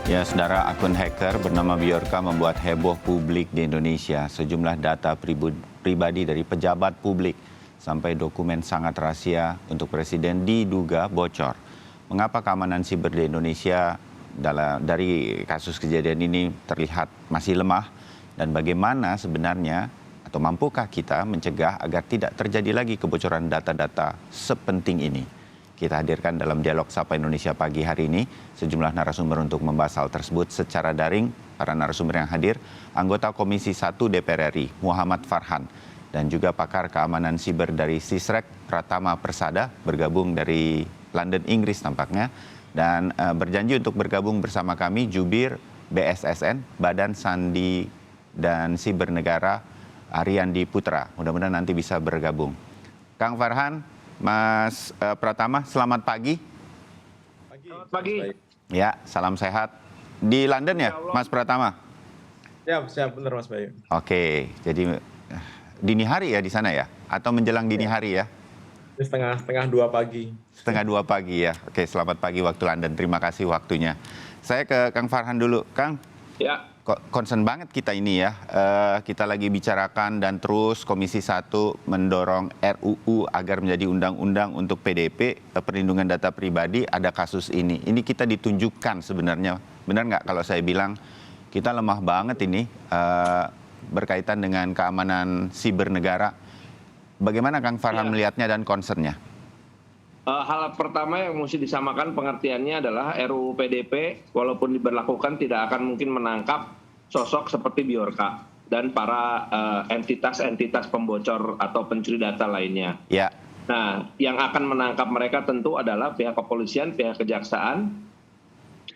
Ya, saudara, akun hacker bernama Bjorka membuat heboh publik di Indonesia. Sejumlah data pribadi dari pejabat publik sampai dokumen sangat rahasia untuk presiden diduga bocor. Mengapa keamanan siber di Indonesia dari kasus kejadian ini terlihat masih lemah? Dan bagaimana sebenarnya atau mampukah kita mencegah agar tidak terjadi lagi kebocoran data-data sepenting ini? Kita hadirkan dalam dialog Sapa Indonesia pagi hari ini sejumlah narasumber untuk membahas hal tersebut secara daring. Para narasumber yang hadir, anggota Komisi 1 DPR RI Muhammad Farhan dan juga pakar keamanan siber dari Sisrek Pratama Persada bergabung dari London, Inggris tampaknya, dan berjanji untuk bergabung bersama kami Jubir BSSN Badan Sandi dan Siber Negara Ariandi Putra. Mudah-mudahan nanti bisa bergabung. Kang Farhan, Mas Pratama, selamat pagi. Selamat pagi. Ya, salam sehat. Di London ya, Mas Pratama? Ya, siap benar Mas Bayu. Oke, jadi dini hari ya di sana ya? Atau menjelang dini hari ya? Ini setengah 2 pagi. Setengah 2 pagi ya. Oke, selamat pagi waktu London. Terima kasih waktunya. Saya ke Kang Farhan dulu. Kang, Ya. concern banget kita ini ya. Kita lagi bicarakan dan terus Komisi 1 mendorong RUU agar menjadi undang-undang untuk PDP, perlindungan data pribadi, ada kasus ini. Ini kita ditunjukkan sebenarnya. Benar nggak kalau saya bilang kita lemah banget ini berkaitan dengan keamanan siber negara. Bagaimana Kang Farhan melihatnya dan concernnya? Hal pertama yang mesti disamakan pengertiannya adalah RUU PDP walaupun diberlakukan tidak akan mungkin menangkap sosok seperti Bjorka dan para entitas-entitas pembocor atau pencuri data lainnya. Ya. Nah, yang akan menangkap mereka tentu adalah pihak kepolisian, pihak kejaksaan,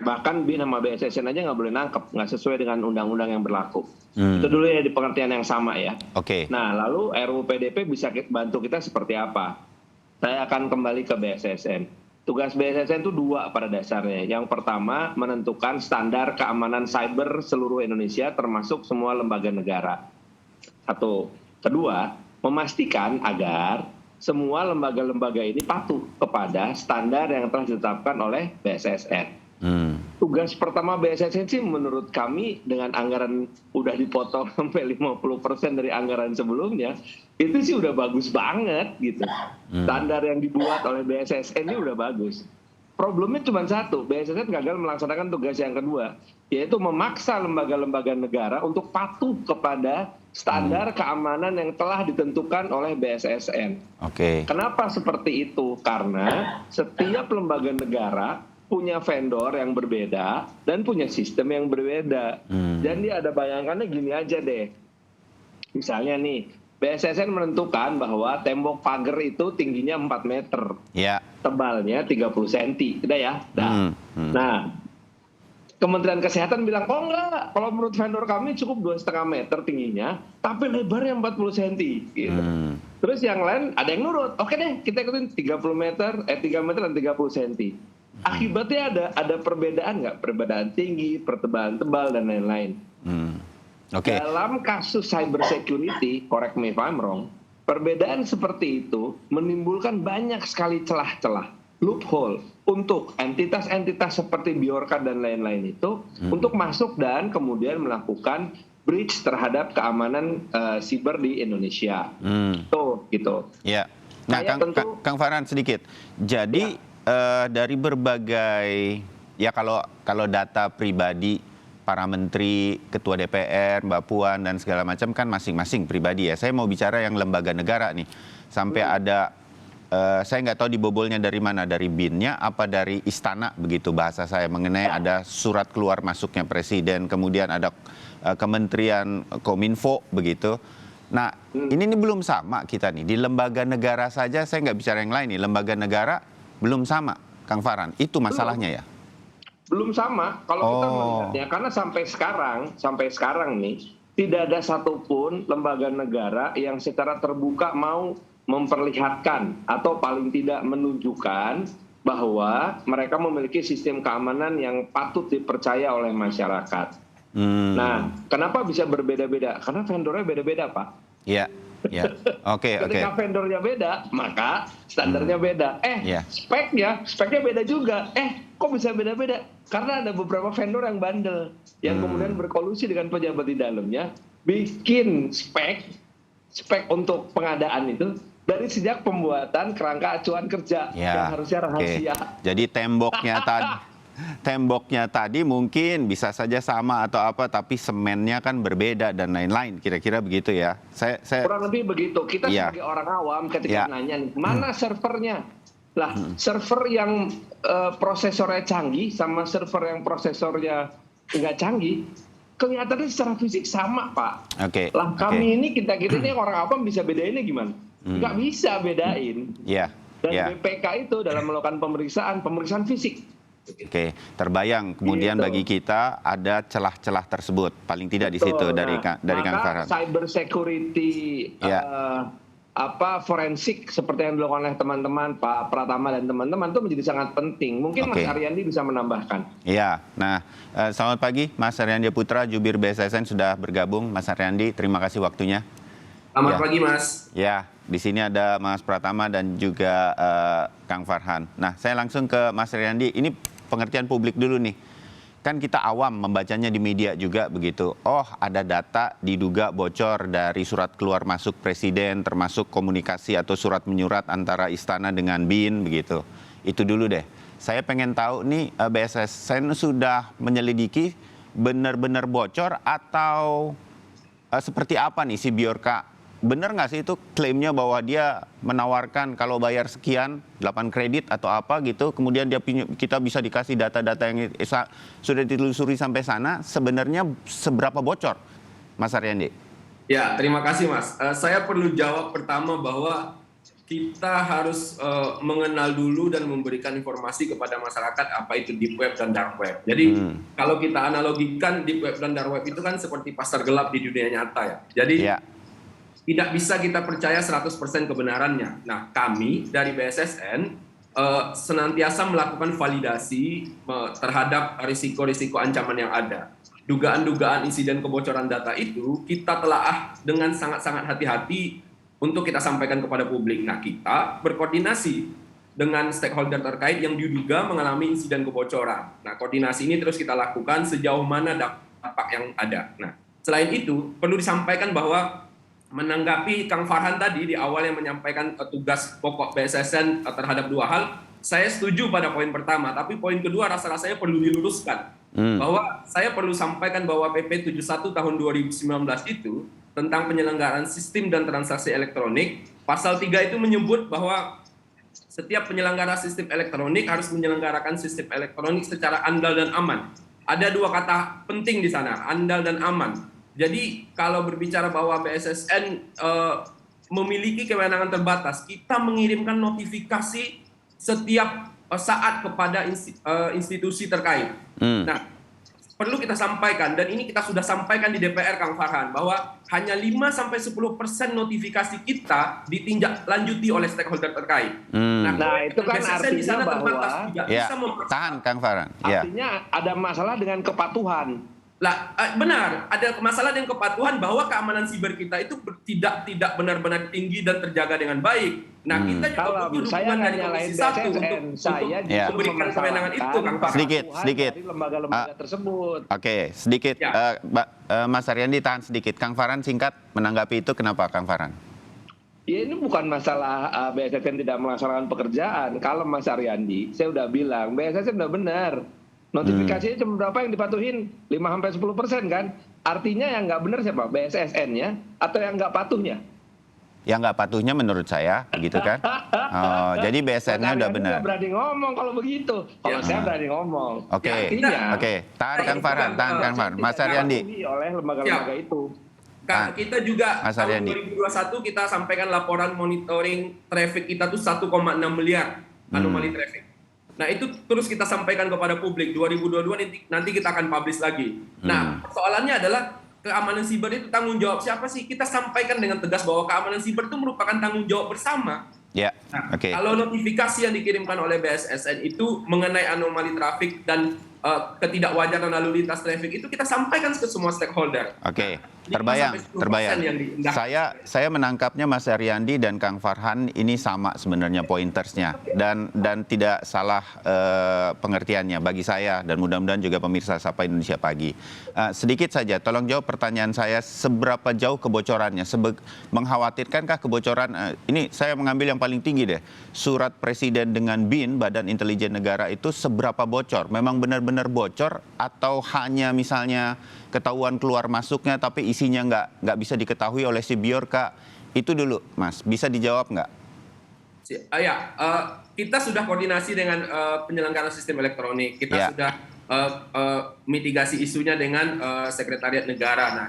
bahkan BIN sama BSSN aja nggak boleh nangkep, nggak sesuai dengan undang-undang yang berlaku. Itu dulu ya di pengertian yang sama ya. Oke. Nah, lalu RUU PDP bisa bantu kita seperti apa? Saya akan kembali ke BSSN. Tugas BSSN itu 2 pada dasarnya. Yang pertama, menentukan standar keamanan cyber seluruh Indonesia termasuk semua lembaga negara. 1. Kedua, memastikan agar semua lembaga-lembaga ini patuh kepada standar yang telah ditetapkan oleh BSSN. Tugas pertama BSSN sih menurut kami dengan anggaran udah dipotong sampai 50% dari anggaran sebelumnya, itu sih udah bagus banget gitu. Standar yang dibuat oleh BSSN ini udah bagus. Problemnya cuma satu, BSSN gagal melaksanakan tugas yang kedua, yaitu memaksa lembaga-lembaga negara untuk patuh kepada standar keamanan yang telah ditentukan oleh BSSN. Oke. Kenapa seperti itu? Karena setiap lembaga negara punya vendor yang berbeda dan punya sistem yang berbeda. Jadi ada bayangannya gini aja deh. Misalnya nih, BSSN menentukan bahwa tembok pagar itu tingginya 4 meter. Ya. Tebalnya 30 cm. Udah ya? Nah, Kementerian Kesehatan bilang, oh enggak, kalau menurut vendor kami cukup 2,5 meter tingginya, tapi lebarnya 40 cm. Gitu. Terus yang lain ada yang nurut, oke deh kita ikutin 3 meter dan 30 cm. Akibatnya ada perbedaan nggak? Perbedaan tinggi, pertebalan tebal, dan lain-lain. Oke. Dalam kasus cyber security, correct me if I'm wrong, perbedaan seperti itu menimbulkan banyak sekali celah-celah, loophole untuk entitas-entitas seperti Bjorka dan lain-lain itu untuk masuk dan kemudian melakukan breach terhadap keamanan siber di Indonesia. Tuh, gitu. Ya. Nah, Kang Farhan sedikit. Jadi dari berbagai ya kalau data pribadi para menteri, ketua DPR, Mbak Puan dan segala macam kan masing-masing pribadi ya. Saya mau bicara yang lembaga negara nih. Sampai ada saya nggak tahu dibobolnya dari mana, dari BIN-nya apa dari istana begitu bahasa saya mengenai ada surat keluar masuknya presiden, kemudian ada Kementerian Kominfo begitu. Nah, ini belum sama kita nih. Di lembaga negara saja saya nggak bicara yang lain nih. Lembaga negara belum sama, Kang Farhan. Itu masalahnya ya? Belum sama. Kalau kita melihatnya, karena sampai sekarang nih, tidak ada satupun lembaga negara yang secara terbuka mau memperlihatkan atau paling tidak menunjukkan bahwa mereka memiliki sistem keamanan yang patut dipercaya oleh masyarakat. Nah, kenapa bisa berbeda-beda? Karena vendornya beda-beda, Pak. Iya. Ya, oke. Ketika vendornya beda, maka standarnya beda. Ya. speknya beda juga. Kok bisa beda-beda? Karena ada beberapa vendor yang bandel, yang kemudian berkolusi dengan pejabat di dalamnya, bikin spek untuk pengadaan itu dari sejak pembuatan kerangka acuan kerja yang harusnya rahasia. Jadi temboknya tadi mungkin bisa saja sama atau apa, tapi semennya kan berbeda dan lain-lain. Kira-kira begitu ya. Saya kurang lebih begitu. Kita sebagai orang awam ketika nanya nih, mana servernya? Lah, server yang prosesornya canggih sama server yang prosesornya nggak canggih, kelihatannya secara fisik sama, Pak. Lah, kami ini kita ini orang awam bisa bedainnya gimana? Nggak bisa bedain. Dan BPK itu dalam melakukan pemeriksaan fisik. Terbayang kemudian bagi kita ada celah-celah tersebut, paling tidak di situ dari Kang Farhan. Cyber security forensik seperti yang dilakukan oleh teman-teman Pak Pratama dan teman-teman itu menjadi sangat penting. Mungkin Mas Ariandi bisa menambahkan. Iya. Nah, selamat pagi Mas Ariandi Putra, Jubir BSSN sudah bergabung. Mas Ariandi, terima kasih waktunya. Selamat pagi, Mas. Ya, di sini ada Mas Pratama dan juga Kang Farhan. Nah, saya langsung ke Mas Ariandi. Ini pengertian publik dulu nih. Kan kita awam membacanya di media juga begitu. Oh, ada data diduga bocor dari surat keluar masuk presiden, termasuk komunikasi atau surat menyurat antara istana dengan BIN begitu. Itu dulu deh. Saya pengen tahu nih, BSSN sudah menyelidiki benar-benar bocor atau seperti apa nih si Bjorka? Benar nggak sih itu klaimnya bahwa dia menawarkan kalau bayar sekian 8 kredit atau apa gitu, kemudian kita bisa dikasih data-data yang sudah ditelusuri sampai sana, sebenarnya seberapa bocor, Mas Ariandi? Ya, terima kasih Mas. Saya perlu jawab pertama bahwa kita harus mengenal dulu dan memberikan informasi kepada masyarakat apa itu deep web dan dark web. Jadi kalau kita analogikan deep web dan dark web itu kan seperti pasar gelap di dunia nyata ya. Jadi tidak bisa kita percaya 100% kebenarannya. Nah, kami dari BSSN senantiasa melakukan validasi terhadap risiko-risiko ancaman yang ada. Dugaan-dugaan insiden kebocoran data itu kita telaah dengan sangat-sangat hati-hati untuk kita sampaikan kepada publik. Nah, kita berkoordinasi dengan stakeholder terkait yang diduga mengalami insiden kebocoran. Nah, koordinasi ini terus kita lakukan sejauh mana dampak yang ada. Nah, selain itu, perlu disampaikan bahwa menanggapi Kang Farhan tadi di awal yang menyampaikan tugas pokok BSSN terhadap dua hal, saya setuju pada poin pertama, tapi poin kedua rasa-rasanya perlu diluruskan. Bahwa saya perlu sampaikan bahwa PP 71 tahun 2019 itu tentang penyelenggaraan sistem dan transaksi elektronik, pasal 3 itu menyebut bahwa setiap penyelenggara sistem elektronik harus menyelenggarakan sistem elektronik secara andal dan aman. Ada dua kata penting di sana, andal dan aman. Jadi kalau berbicara bahwa BSSN memiliki kewenangan terbatas, kita mengirimkan notifikasi setiap saat kepada institusi terkait. Nah, perlu kita sampaikan, dan ini kita sudah sampaikan di DPR Kang Farhan, bahwa hanya 5-10% notifikasi kita ditindaklanjuti oleh stakeholder terkait. Nah, itu kan artinya bahwa tahan Kang Farhan. Artinya ada masalah dengan kepatuhan. Lah, benar, ada masalah dengan kepatuhan bahwa keamanan siber kita itu tidak benar-benar tinggi dan terjaga dengan baik. Nah, kita juga butuh dukungan dari Komisi 1 untuk memberikan kewenangan itu, Kang Farhan. Sedikit. Dari lembaga-lembaga tersebut. Oke, sedikit. Mas Ariandi tahan sedikit. Kang Farhan singkat menanggapi itu, kenapa Kang Farhan? Ya, ini bukan masalah BSSN tidak melaksanakan pekerjaan. Kalau Mas Ariandi, saya udah bilang, BSSN udah benar. Notifikasinya cuma berapa yang dipatuhin? 5-10% kan? Artinya yang nggak benar siapa? BSSN-nya atau yang nggak patuhnya? Yang nggak patuhnya menurut saya, begitu kan? Oh, jadi BSSN-nya udah benar. Saya berani ngomong kalau begitu. Kalau saya berani ngomong. Oke. Tahan Kang Farhan, Mas Ariandi. Oleh lembaga-lembaga itu. Kita juga tahun 2021 kita sampaikan laporan monitoring traffic kita tuh 1,6 miliar anomali traffic. Nah, itu terus kita sampaikan kepada publik. 2022 nanti kita akan publish lagi. Nah, persoalannya adalah keamanan siber itu tanggung jawab siapa sih? Kita sampaikan dengan tegas bahwa keamanan siber itu merupakan tanggung jawab bersama. Kalau notifikasi yang dikirimkan oleh BSSN itu mengenai anomali trafik dan ketidakwajaran lalu lintas trafik itu kita sampaikan ke semua stakeholder. Terbayang, 5-10% terbayang. yang diindahkan. Saya menangkapnya Mas Ariandi dan Kang Farhan ini sama sebenarnya pointersnya dan tidak salah pengertiannya bagi saya dan mudah-mudahan juga pemirsa Sapa Indonesia Pagi. Sedikit saja, tolong jawab pertanyaan saya, seberapa jauh kebocorannya? Mengkhawatirkankah kebocoran? Ini saya mengambil yang paling tinggi deh. Surat Presiden dengan BIN, Badan Intelijen Negara itu seberapa bocor? Memang benar-benar bocor atau hanya misalnya ketahuan keluar masuknya tapi isinya nggak bisa diketahui oleh si Biorka? Itu dulu Mas, bisa dijawab nggak? Kita sudah koordinasi dengan penyelenggara sistem elektronik, kita sudah mitigasi isunya dengan Sekretariat Negara. Nah,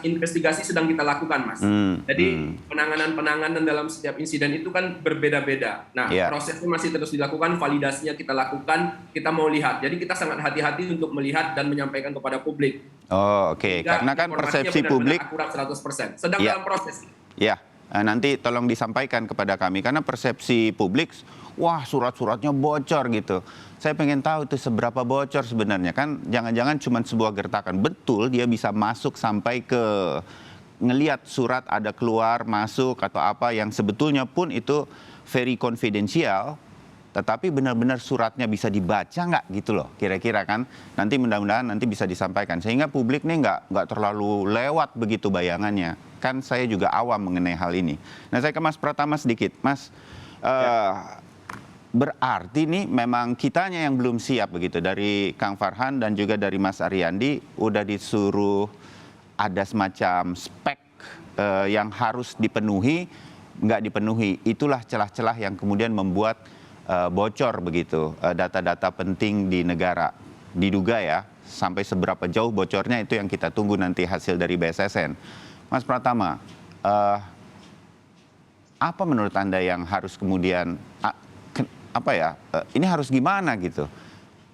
investigasi sedang kita lakukan, Mas. Jadi penanganan dalam setiap insiden itu kan berbeda-beda. Nah, prosesnya masih terus dilakukan, validasinya kita lakukan, kita mau lihat. Jadi kita sangat hati-hati untuk melihat dan menyampaikan kepada publik. Oh, oke. Karena kan persepsi publik akurat 100%. Sedang dalam proses. Ya, nanti tolong disampaikan kepada kami karena persepsi publik, wah surat-suratnya bocor gitu. Saya pengen tahu itu seberapa bocor sebenarnya, kan jangan-jangan cuma sebuah gertakan. Betul dia bisa masuk sampai ke ngelihat surat ada keluar masuk atau apa yang sebetulnya pun itu very confidential, tetapi benar-benar suratnya bisa dibaca nggak gitu loh kira-kira kan. Nanti mudah-mudahan nanti bisa disampaikan sehingga publik nih nggak terlalu lewat begitu bayangannya. Kan saya juga awam mengenai hal ini. Nah, saya ke Mas Pratama sedikit. Mas, berarti nih memang kitanya yang belum siap begitu. Dari Kang Farhan dan juga dari Mas Ariandi udah disuruh ada semacam spek yang harus dipenuhi, nggak dipenuhi. Itulah celah-celah yang kemudian membuat bocor begitu data-data penting di negara. Diduga ya, sampai seberapa jauh bocornya itu yang kita tunggu nanti hasil dari BSSN. Mas Pratama, apa menurut Anda yang harus kemudian ini harus gimana gitu?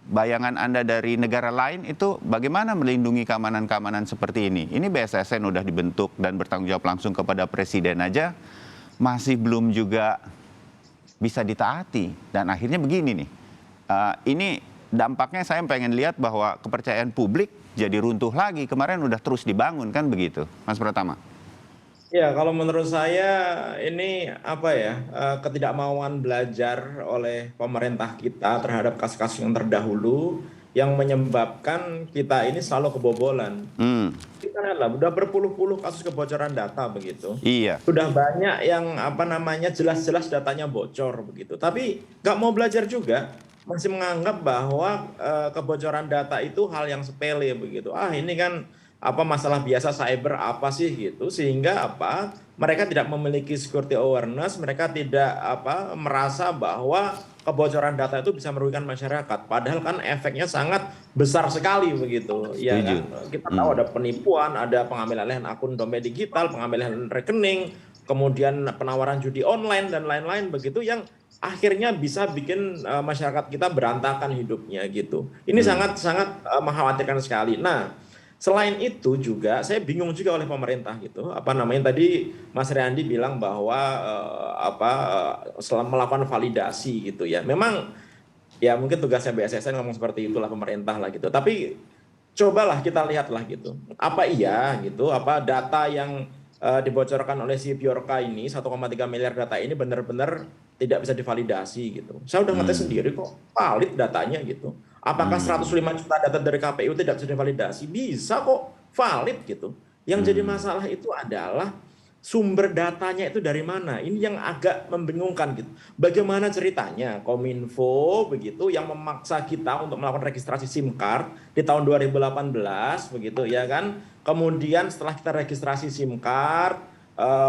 Bayangan Anda dari negara lain itu bagaimana melindungi keamanan-keamanan seperti ini? Ini BSSN udah dibentuk dan bertanggung jawab langsung kepada Presiden aja, masih belum juga bisa ditaati. Dan akhirnya begini nih, ini dampaknya saya pengen lihat bahwa kepercayaan publik jadi runtuh lagi. Kemarin udah terus dibangun kan begitu, Mas Pratama? Ya, kalau menurut saya ini ketidakmauan belajar oleh pemerintah kita terhadap kasus-kasus yang terdahulu yang menyebabkan kita ini selalu kebobolan. Kita lihatlah, udah berpuluh-puluh kasus kebocoran data begitu. Iya. Sudah banyak yang jelas-jelas datanya bocor begitu. Tapi nggak mau belajar juga, masih menganggap bahwa kebocoran data itu hal yang sepele begitu. Ini kan masalah biasa cyber apa sih gitu, sehingga mereka tidak memiliki security awareness, mereka tidak merasa bahwa kebocoran data itu bisa merugikan masyarakat, padahal kan efeknya sangat besar sekali begitu. Ya kan? Kita tahu ada penipuan, ada pengambilan alih akun dompet digital, pengambilan rekening, kemudian penawaran judi online dan lain-lain begitu yang akhirnya bisa bikin masyarakat kita berantakan hidupnya gitu. Ini sangat mengkhawatirkan sekali. Nah, selain itu juga saya bingung juga oleh pemerintah gitu. Tadi Mas Riyandi bilang bahwa setelah melakukan validasi gitu ya. Memang ya mungkin tugasnya BSSN ngomong seperti itulah pemerintah lah gitu. Tapi cobalah kita lihatlah gitu. Data yang dibocorkan oleh si Biorka ini 1,3 miliar data ini benar-benar tidak bisa divalidasi gitu. Saya udah ngetes sendiri kok valid datanya gitu. Apakah 105 juta data dari KPU tidak bisa divalidasi? Bisa kok valid gitu. Yang jadi masalah itu adalah sumber datanya itu dari mana? Ini yang agak membingungkan gitu. Bagaimana ceritanya Kominfo begitu yang memaksa kita untuk melakukan registrasi SIM card di tahun 2018 begitu ya kan? Kemudian setelah kita registrasi SIM card,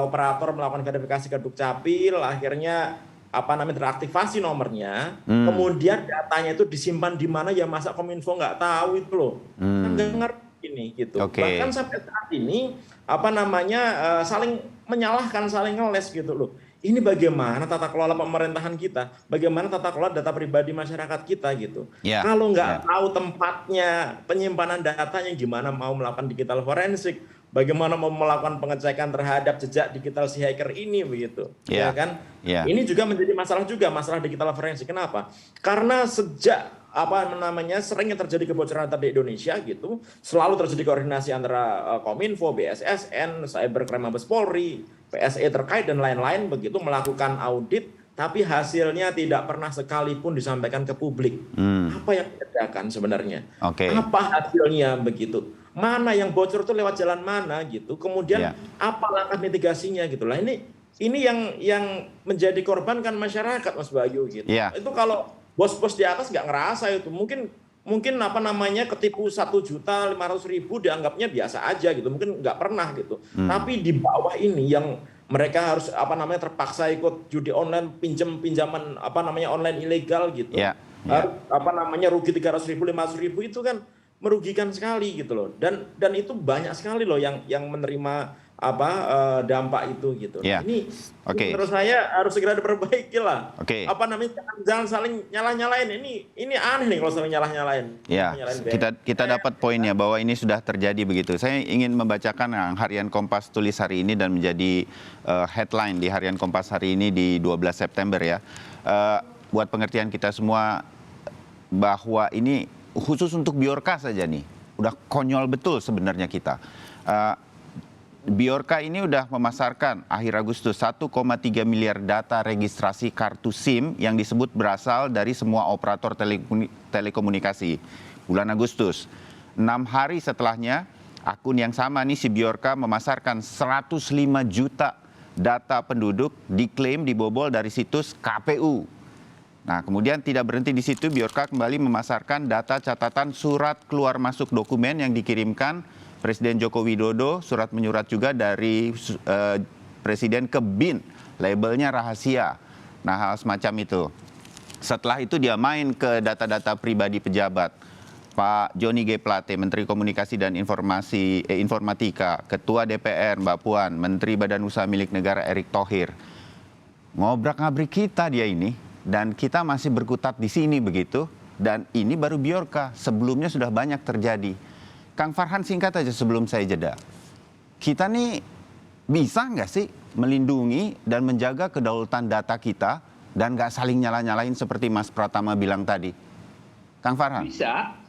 operator melakukan verifikasi ke Dukcapil, akhirnya teraktivasi nomornya, kemudian datanya itu disimpan di mana ya, masa Kominfo nggak tahu itu loh. Kan nggak ngerti ini gitu. Bahkan sampai saat ini saling menyalahkan, saling ngeles gitu loh. Ini bagaimana tata kelola pemerintahan kita, bagaimana tata kelola data pribadi masyarakat kita gitu. Kalau nggak tahu tempatnya penyimpanan datanya, gimana mau melakukan digital forensik, bagaimana mau melakukan pengecekan terhadap jejak digital si hacker ini begitu, ya kan? Ini juga menjadi masalah digital forensik. Kenapa? Karena sejak apa namanya seringnya terjadi kebocoran data di Indonesia gitu, selalu terjadi koordinasi antara Kominfo, BSSN, Cybercrime Mabes Polri, PSE terkait dan lain-lain begitu melakukan audit, tapi hasilnya tidak pernah sekalipun disampaikan ke publik. Apa yang dikerjakan sebenarnya? Oke. Apa hasilnya begitu? Mana yang bocor itu lewat jalan mana gitu? Kemudian Ya. apa langkah mitigasinya gitu lah. Ini yang menjadi korban kan masyarakat, Mas Bayu gitu. Ya. Itu kalau bos-bos di atas nggak ngerasa itu, mungkin apa namanya ketipu 1.500.000 dianggapnya biasa aja gitu, mungkin nggak pernah gitu. Tapi di bawah ini yang mereka harus apa namanya terpaksa ikut judi online, pinjaman apa namanya online ilegal gitu. Ya, ya. Harus, apa namanya rugi 300.000, 500.000 itu kan merugikan sekali gitu loh. Dan itu banyak sekali loh yang menerima apa dampak itu gitu. Ya. Ini Oke. menurut saya harus segera diperbaiki lah. Oke. Apa namanya jangan saling nyalah-nyalain. Ini aneh nih kalau saling nyalah-nyalain. Ya, Nyalahin BNN. kita dapat poinnya bahwa ini sudah terjadi begitu. Saya ingin membacakan yang Harian Kompas tulis hari ini dan menjadi headline di Harian Kompas hari ini di 12 September ya. Buat pengertian kita semua bahwa ini khusus untuk Biorka saja nih. Udah konyol betul sebenarnya kita. Biorka ini udah memasarkan akhir Agustus 1,3 miliar data registrasi kartu SIM yang disebut berasal dari semua operator telekomunikasi. Bulan Agustus. 6 hari setelahnya, akun yang sama nih si Biorka memasarkan 105 juta data penduduk diklaim dibobol dari situs KPU. Nah, kemudian tidak berhenti di situ, Biorka kembali memasarkan data catatan surat keluar masuk dokumen yang dikirimkan Presiden Joko Widodo, surat menyurat juga dari Presiden ke BIN, labelnya rahasia. Nah, hal semacam itu. Setelah itu dia main ke data-data pribadi pejabat. Pak Johnny G. Plate, Menteri Komunikasi dan Informatika, Ketua DPR Mbak Puan, Menteri Badan Usaha Milik Negara Erick Thohir. Ngobrak-ngabrik kita dia ini, dan kita masih berkutat di sini begitu. Dan ini baru Biorka, sebelumnya sudah banyak terjadi. Kang Farhan, singkat aja sebelum saya jeda. Kita nih bisa nggak sih melindungi dan menjaga kedaulatan data kita dan nggak saling nyala-nyalain seperti Mas Pratama bilang tadi? Kang Farhan. Bisa,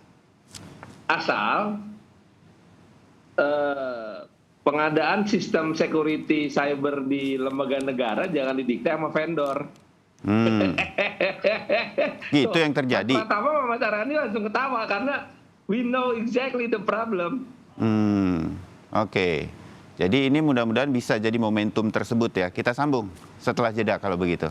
asal pengadaan sistem security cyber di lembaga negara jangan didikte sama vendor. Gitu yang terjadi. Mas Pratama sama Mas Arani langsung ketawa karena we know exactly the problem. Oke. Jadi ini mudah-mudahan bisa jadi momentum tersebut ya. Kita sambung setelah jeda kalau begitu.